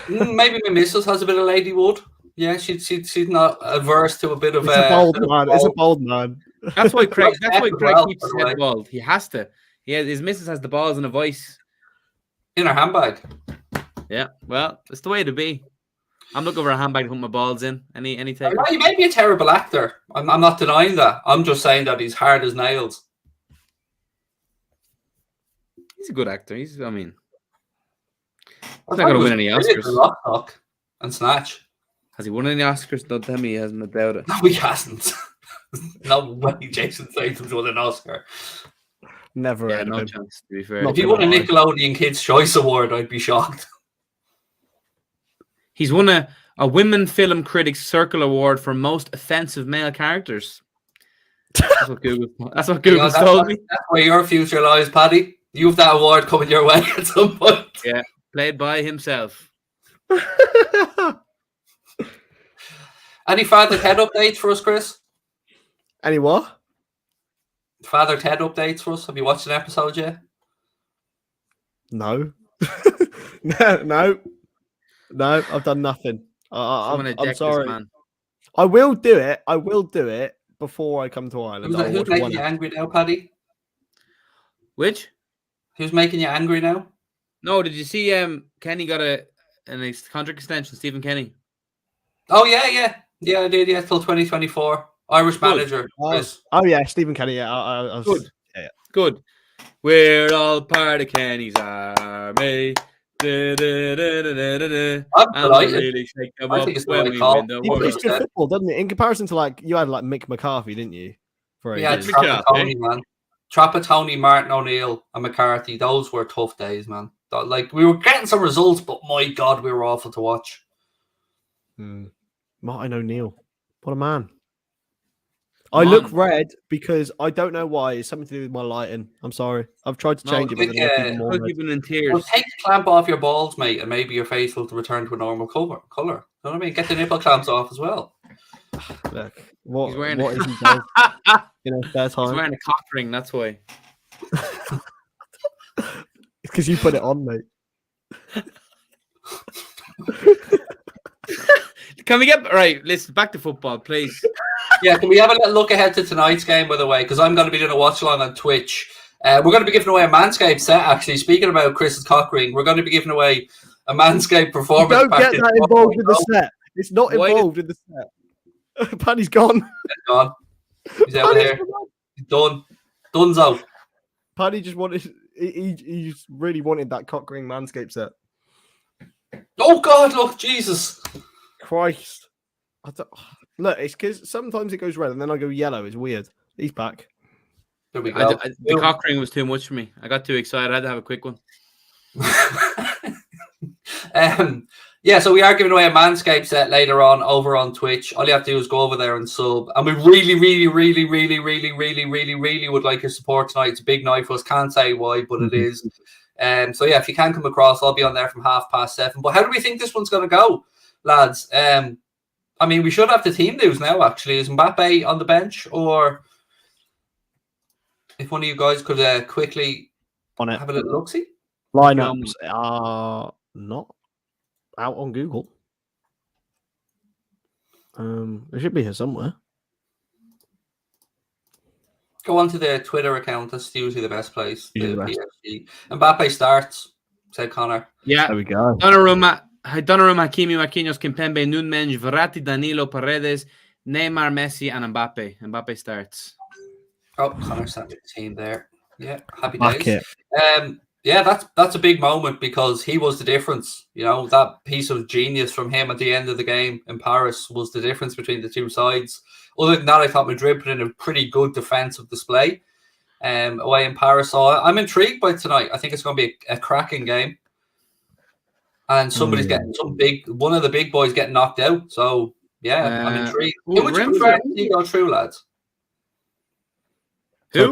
Maybe my missus has a bit of ladywood. Yeah, she's not averse to a bit of It's a bold man. It's a bold man. That's why Craig keeps his by the way. head bald. He has to. Yeah, his missus has the balls and a voice. In her handbag. Yeah, well, it's the way to be. I'm looking for a handbag to put my balls in. Any take? He may be a terrible actor. I'm not denying that. I'm just saying that he's hard as nails. He's a good actor. He's not going to win any Oscars. Lock and Snatch. Has he won any Oscars? Don't tell me he hasn't. I doubt it. No, he hasn't. No way Jason Statham's won an Oscar. Never. Yeah, no chance, to be fair. If he won a Nickelodeon Kids' Choice Award, I'd be shocked. He's won a Women Film Critics Circle Award for most offensive male characters. That's what Google told me. That's where your future lies, Paddy. You have that award coming your way at some point. Yeah, played by himself. Any Father Ted updates for us, Chris? Any what? Father Ted updates for us? Have you watched an episode yet? No. No, I've done nothing. I'm sorry. Man. I will do it before I come to Ireland. Who's making you angry now, Paddy? Which? Who's making you angry now? No, did you see Kenny got an contract extension, Stephen Kenny? Oh, yeah, I did, till 2024. Irish manager. Oh, yeah, Stephen Kenny. Yeah, I was good. Yeah. Good. We're all part of Kenny's army. I'm delighted. really shake them up it's when the we right win the He world. plays good football, doesn't it? In comparison to you had Mick McCarthy, didn't you? Yeah, Trapattoni, man. Trapattoni, Martin O'Neill, and McCarthy. Those were tough days, man. We were getting some results, but my God, we were awful to watch. Martin O'Neill, what a man! I look red because I don't know why. It's something to do with my lighting. I'm sorry. I've tried to change it, but even more red. In tears. Well, take the clamp off your balls, mate, and maybe your face will return to a normal color. You know what I mean? Get the nipple clamps off as well. Look, what He's wearing what is he doing? Spare time. He's wearing a cock ring. That's why. It's because you put it on, mate. Can we get right? Listen, back to football, please. Yeah, can we have a little look ahead to tonight's game, by the way? Because I'm going to be doing a watch along on Twitch. We're going to be giving away a Manscaped set, actually. Speaking about Chris's cock ring, we're going to be giving away a Manscaped performance. Don't get that involved in the set. It's not involved in the set. Paddy's gone. He's gone. He's out here. He's done. Dunzo. Paddy just wanted. He just really wanted that cock ring Manscaped set. Oh God! Look, Jesus Christ! Look, it's because sometimes it goes red and then I go yellow. It's weird. He's back. There we go. The cock ring was too much for me. I got too excited. I had to have a quick one. Yeah, so we are giving away a Manscaped set later on over on Twitch. All you have to do is go over there and sub. And we really would like your support tonight. It's a big night for us. Can't say why, but it is. So yeah, if you can come across, I'll be on there from 7:30. But how do we think this one's going to go, lads? I mean, we should have the team news now, actually. Is Mbappe on the bench? Or if one of you guys could quickly have a little look-see? Lineups are not out on Google. It should be here somewhere. Go on to the Twitter account. That's usually the best place. The PSG. Mbappe starts, said Connor. Yeah. There we go. Donnarumma, Hakimi, Marquinhos, Kimpembe, Nunez, Verratti, Danilo, Paredes, Neymar, Messi, and Mbappe. Mbappe starts. Oh, Connor sent the team there. Yeah, happy days. Yeah, that's a big moment because he was the difference. You know, that piece of genius from him at the end of the game in Paris was the difference between the two sides. Other than that, I thought Madrid put in a pretty good defensive display away in Paris. So I'm intrigued by tonight. I think it's going to be a cracking game. And somebody's getting one of the big boys getting knocked out. So, yeah, I'm intrigued. Who would you prefer to see go through, lads? Who?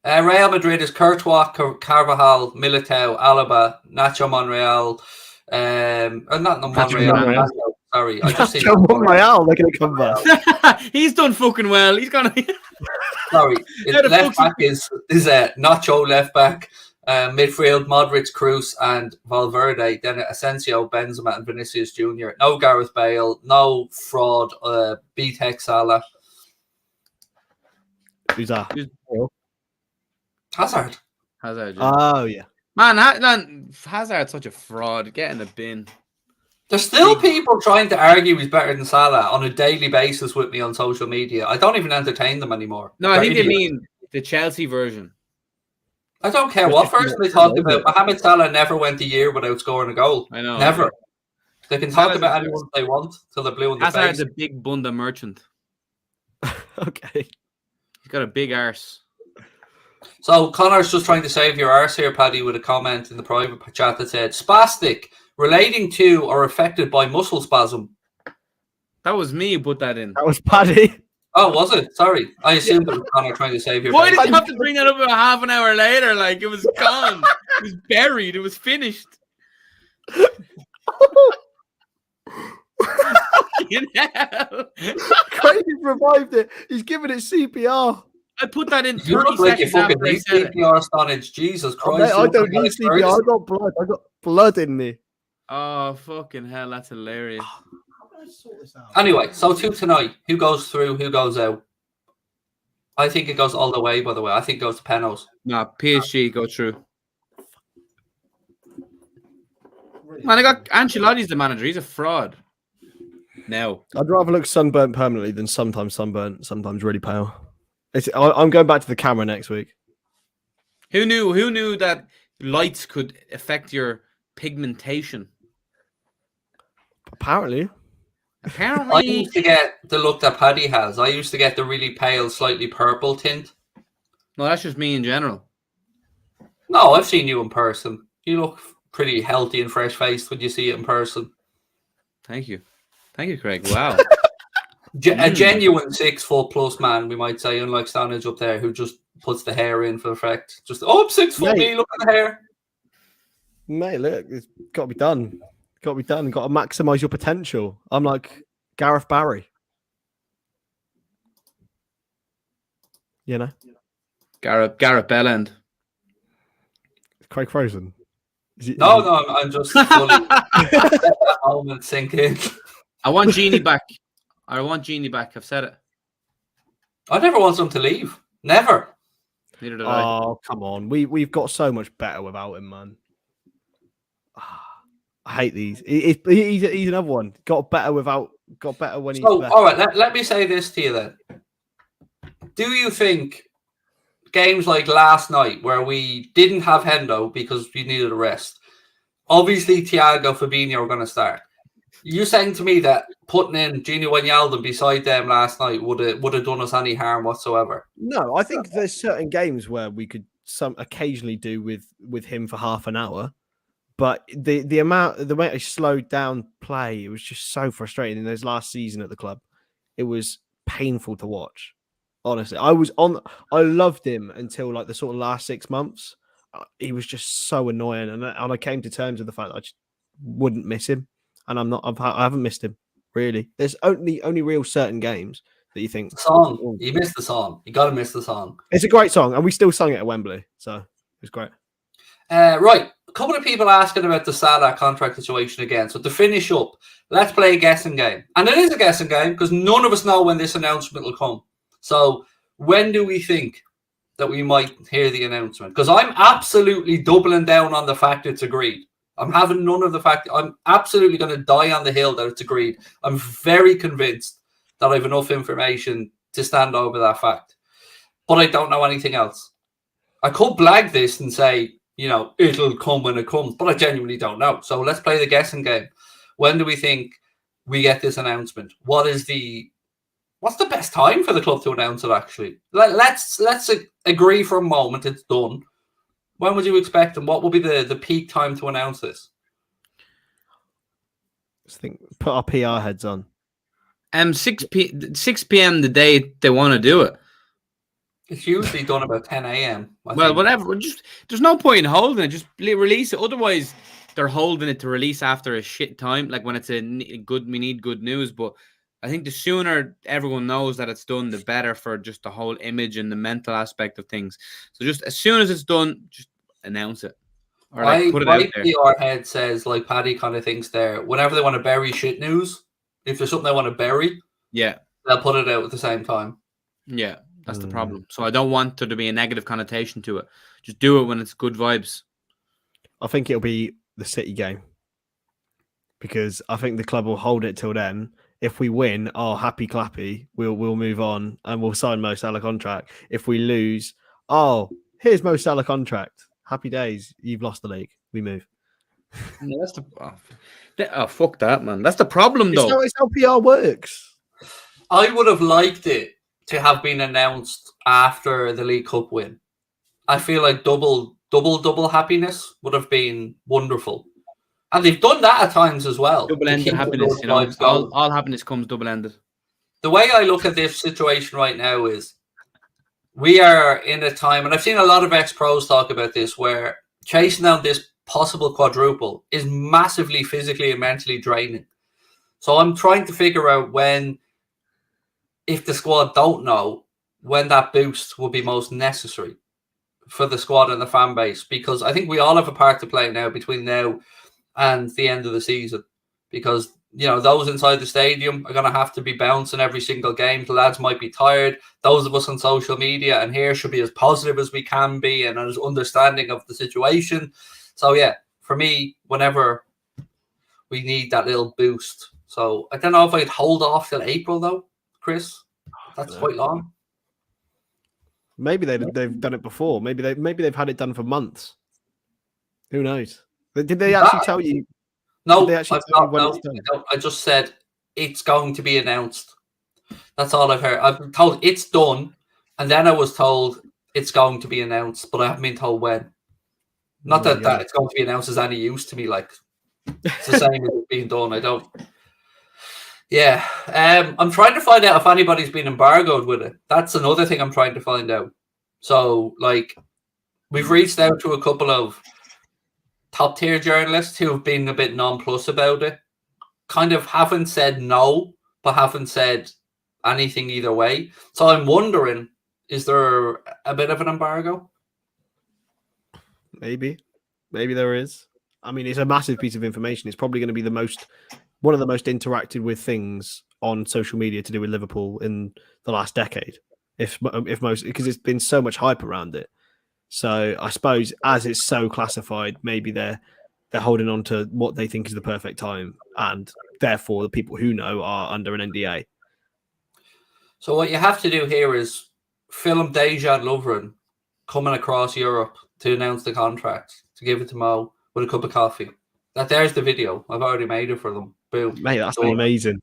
Real Madrid is Courtois, Carvajal, Militao, Alaba, Nacho Monreal, Not Monreal. Sorry, I just see Monreal. They're going to come back. He's done fucking well. He's gonna. Sorry, left back is Nacho left back. Midfield, Modric, Kroos, and Valverde. Then Asensio, Benzema, and Vinicius Jr. No Gareth Bale. No fraud. B-Tech Salah. Who's that? Hazard. Hazard. Oh, yeah. Man, Hazard's such a fraud. Get in the bin. There's still people trying to argue he's better than Salah on a daily basis with me on social media. I don't even entertain them anymore. No, I think they mean the Chelsea version. I don't care what version they talk about. Mohamed Salah never went a year without scoring a goal. I know. Never. They can talk about anyone they want till they're blue in the face. Hazard's a big bunda merchant. Okay. He's got a big arse. So Connor's just trying to save your arse here, Paddy, with a comment in the private chat that said, spastic, relating to or affected by muscle spasm. That was me who put that in. That was Paddy. Oh, was it? Sorry. I assumed it was Connor trying to save your Why did you have to bring that up about half an hour later? Like, it was gone. It was buried. It was finished. Fucking hell. Craig's revived it. He's giving it CPR. I put that in 30 you look like you fucking need CPR, Stonadge. Jesus Christ. I don't need CPR. I got blood. I got blood in me. Oh, fucking hell. That's hilarious. Anyway, so 2 tonight. Who goes through? Who goes out? I think it goes all the way, by the way. I think it goes to Penos. No, PSG go through. Man, I got Ancelotti's the manager. He's a fraud. Now. I'd rather look sunburnt permanently than sometimes sunburnt, sometimes really pale. I'm going back to the camera next week. Who knew that lights could affect your pigmentation? Apparently. I used to get the look that Paddy has. I used to get the really pale, slightly purple tint. No, that's just me in general. No, I've seen you in person. You look pretty healthy and fresh-faced when you see it in person. Thank you. Thank you, Craig. Wow. A genuine 6 foot plus man, we might say, unlike Stonadge up there, who just puts the hair in for effect. Just, I'm 6 foot, me, look at the hair. Mate, look, it's got to be done. Got to be done. Got to maximize your potential. I'm like Gareth Barry. You know? Gareth Bellend. Craig Frozen. No, I'm just fully let that moment sink in. I want Genie back. I've said it. I never want him to leave. Never. Neither did I. Oh, come on. We've got so much better without him, man. I hate these. He's another one. Got better when he's better. All right, let me say this to you then. Do you think games like last night where we didn't have Hendo because we needed a rest, obviously Thiago, Fabinho are going to start. You saying to me that putting in Gini Wijnaldum beside them last night would have done us any harm whatsoever? No, I think there's certain games where we could occasionally do with him for half an hour. But the way he slowed down play, it was just so frustrating in those last season at the club. It was painful to watch. Honestly, I loved him until like the sort of last 6 months. He was just so annoying, and I came to terms with the fact that I just wouldn't miss him, and I haven't missed him really. There's only real certain games that you think song. You missed the song. You got to miss the song. It's a great song, and we still sung it at Wembley, so it was great. Right. A couple of people asking about the Salah contract situation again. So to finish up, let's play a guessing game. And it is a guessing game because none of us know when this announcement will come. So when do we think that we might hear the announcement? Because I'm absolutely doubling down on the fact it's agreed. I'm having none of the fact. I'm absolutely going to die on the hill that it's agreed. I'm very convinced that I have enough information to stand over that fact. But I don't know anything else. I could blag this and say, it'll come when it comes, but I genuinely don't know. So let's play the guessing game. When do we think we get this announcement? What's the best time for the club to announce it, actually? Let's agree for a moment it's done. When would you expect, and what will be the peak time to announce this? Put our PR heads on. 6 p.m. the day they want to do it. It's usually done about 10 a.m. Well, whatever. There's no point in holding it. Just release it. Otherwise, they're holding it to release after a shit time, like when it's we need good news. But I think the sooner everyone knows that it's done, the better for just the whole image and the mental aspect of things. So just as soon as it's done, just announce it. Or like put it out there. My PR head says, like Paddy kind of thinks there, whenever they want to bury shit news, if there's something they want to bury, they'll put it out at the same time. Yeah, that's the problem. So I don't want there to be a negative connotation to it. Just do it when it's good vibes. I think it'll be the City game, because I think the club will hold it till then. If we win, happy clappy, we'll move on and we'll sign Mo Salah contract. If we lose, here's Mo Salah contract. Happy days. You've lost the league. We move. Yeah, that's fuck that, man. That's the problem, though. It's how PR works. I would have liked it to have been announced after the League Cup win. I feel like double happiness would have been wonderful. And they've done that at times as well. Double-ended happiness, all happiness comes double-ended. The way I look at this situation right now is we are in a time, and I've seen a lot of ex-pros talk about this, where chasing down this possible quadruple is massively physically and mentally draining. So I'm trying to figure out if the squad don't know, when that boost will be most necessary for the squad and the fan base, because I think we all have a part to play now between now and the end of the season, because those inside the stadium are going to have to be bouncing every single game. The lads might be tired. Those of us on social media and here should be as positive as we can be and as understanding of the situation. So yeah, for me, whenever we need that little boost. So I don't know if I'd hold off till April though, Chris. That's quite long. Maybe they've done it before. Maybe they've had it done for months. Who knows? Did they actually tell you? No, I just said it's going to be announced. That's all I've heard. I've been told it's done, and then I was told it's going to be announced, but I haven't been told when. Not that it's going to be announced is any use to me. Like, it's the same as it being done. I don't. Yeah, I'm trying to find out if anybody's been embargoed with it. That's another thing I'm trying to find out. So, like, we've reached out to a couple of top-tier journalists who have been a bit nonplussed about it. Kind of haven't said no, but haven't said anything either way. So I'm wondering, is there a bit of an embargo? Maybe there is. I mean, it's a massive piece of information. It's probably going to be one of the most interacted with things on social media to do with Liverpool in the last decade, if most, because it's been so much hype around it. So I suppose as it's so classified, maybe they're holding on to what they think is the perfect time, and therefore the people who know are under an NDA. So what you have to do here is film Dejan Lovren coming across Europe to announce the contract, to give it to Mo with a cup of coffee. There's the video. I've already made it for them. Boom. Mate, that's amazing.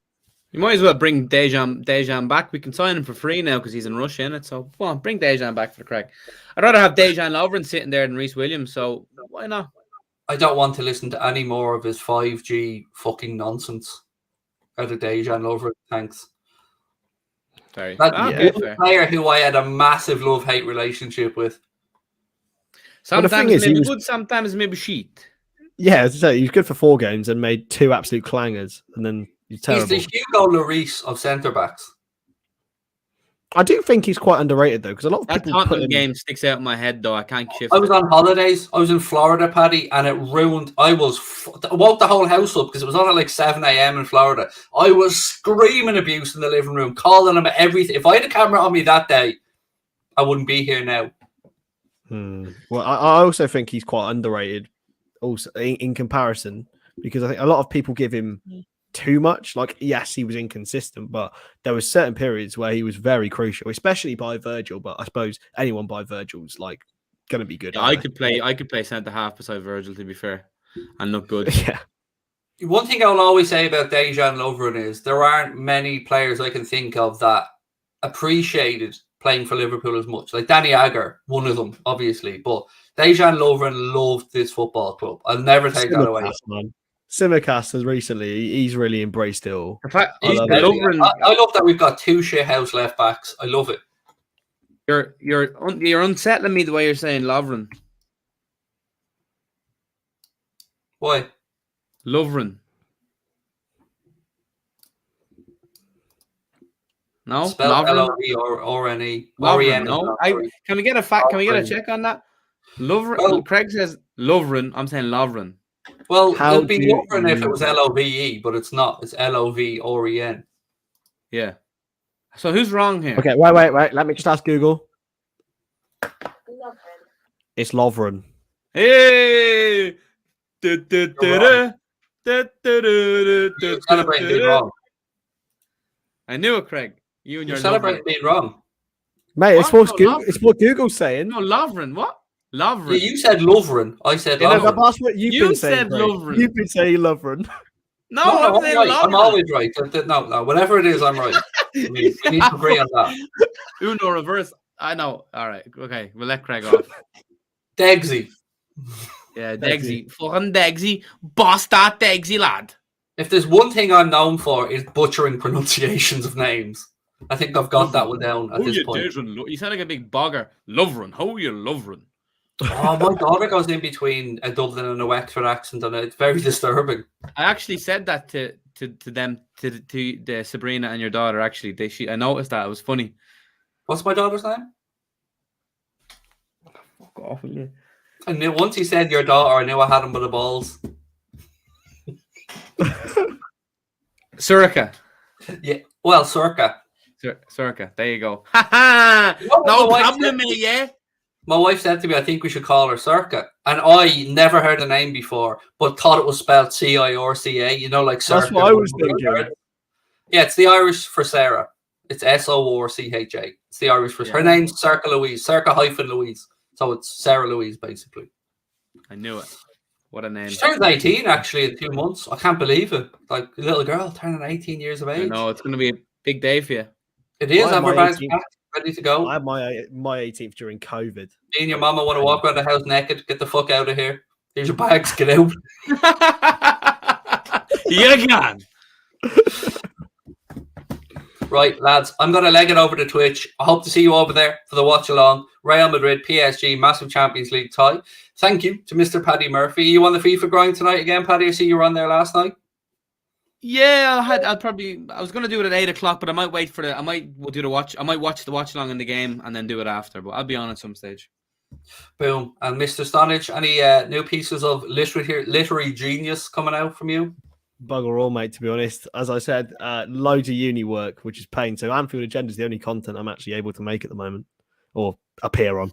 You might as well bring Dejan back. We can sign him for free now because he's in Russia, innit? So come on, bring Dejan back for the crack. I'd rather have Dejan Lovren sitting there than Reece Williams, so why not? I don't want to listen to any more of his 5G fucking nonsense out of Dejan Lovren. Thanks. Sorry. That's a player who I had a massive love-hate relationship with. Sometimes maybe good, sometimes maybe shit. Yeah, as I say, he was good for 4 games and made 2 absolute clangers, and then he's terrible. He's the Hugo Lloris of centre-backs. I do think he's quite underrated, though, because a lot of people put him... game sticks out in my head, though. I can't shift. I was on holidays. I was in Florida, Paddy, and it ruined... I woke the whole house up because it was on at like 7 a.m. in Florida. I was screaming abuse in the living room, calling him everything. If I had a camera on me that day, I wouldn't be here now. Well, I also think he's quite underrated also in comparison, because I think a lot of people give him too much. Like, yes, he was inconsistent, but there were certain periods where he was very crucial, especially by Virgil. But I suppose anyone by Virgil's like going to be good. Yeah, I could play centre half beside Virgil, to be fair, and look good. Yeah. One thing I'll always say about Dejan Lovren is there aren't many players I can think of that appreciated playing for Liverpool as much. Like Danny Agger, one of them, obviously, but Dejan Lovren loved this football club. I'll never take that away. Simicast has recently, he's really embraced it all. In fact, I love that we've got 2 shithouse left backs. I love it. You're unsettling me the way you're saying Lovren. Why? Lovren. No, Spelled Lovren. L-O-V-R-N-E. Lovren. No, can we get a fact? Can we get a check on that? Lovren. Well, Craig says Lovren. I'm saying Lovren. Well, it'd be Lovren if it was L-O-V-E, but it's not. It's L-O-V-R-E-N. Yeah. So who's wrong here? Okay, wait. Let me just ask Google. Lovren. It's Lovren. Hey! Celebrating being wrong. I knew it, Craig. You and your celebrating being wrong. Mate, it's what Google's saying. No, Lovren. What? Lovren. Yeah, you said Lovren. I said Lovren. That's what you've been saying. Said Lovren. You've been saying Lovren. No, I'm saying right. Lovren. I'm always right. No, whatever it is, I'm right. We need to agree on that. Uno reverse. I know. All right. Okay. We'll let Craig off. Degsy. Yeah, Degsy. Fucking Degsy. Boss that Degsy, lad. If there's one thing I'm known for, is butchering pronunciations of names. I think I've got that one down at this point. You sound like a big bogger. Lovren. How are you, Lovren? Oh, my daughter goes in between a Dublin and a Wexford accent, and it's very disturbing. I actually said that to them, to the Sabrina and your daughter. Actually, I noticed that. It was funny. What's my daughter's name? Fuck off, will you? I knew once he said your daughter, I knew I had him by the balls. Surika. Yeah, well, Circa. Surika. There you go. Ha ha! No problem, yeah. My wife said to me, I think we should call her Circa. And I never heard the name before, but thought it was spelled C-I-R-C-A, you know, like Circa. That's what I was thinking. Yeah, it's the Irish for Sarah. It's S-O-R-C-H-A. It's the Irish for her name's Circa Louise, Circa-Louise. So it's Sarah Louise, basically. I knew it. What a name. She turns 18, actually, in 2 months. I can't believe it. Like, a little girl turning 18 years of age. I know, it's going to be a big day for you. It is. I'm ready to go. I had my 18th during COVID. Me and your mama want to walk around the house naked. Get the fuck out of here. Here's your bags. Get out. You can. Right, lads. I'm going to leg it over to Twitch. I hope to see you over there for the watch along. Real Madrid, PSG, massive Champions League tie. Thank you to Mr. Paddy Murphy. You on the FIFA grind tonight again, Paddy? I see you were on there last night. Yeah, I was going to do it at 8 o'clock, but I might wait for I might watch the watch along in the game and then do it after, but I'll be on at some stage. Boom. And Mr. Stonadge, any new pieces of literary genius coming out from you? Bugger all, mate, to be honest. As I said, loads of uni work, which is pain. So Anfield Agenda is the only content I'm actually able to make at the moment, or appear on.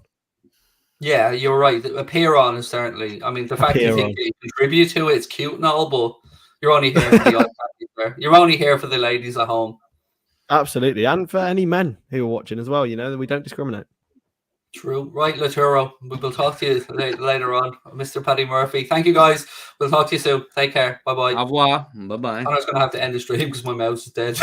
Yeah, you're right. Appear on is certainly, I mean, the fact you think you contribute to it, it's cute and all, but you're only here for the iPad. You're only here for the ladies at home. Absolutely. And for any men who are watching as well, you know, we don't discriminate. True. Right, Laturo. We will talk to you later on. Mr. Paddy Murphy. Thank you, guys. We'll talk to you soon. Take care. Bye-bye. Au revoir. Bye-bye. I'm just going to have to end the stream because my mouse is dead.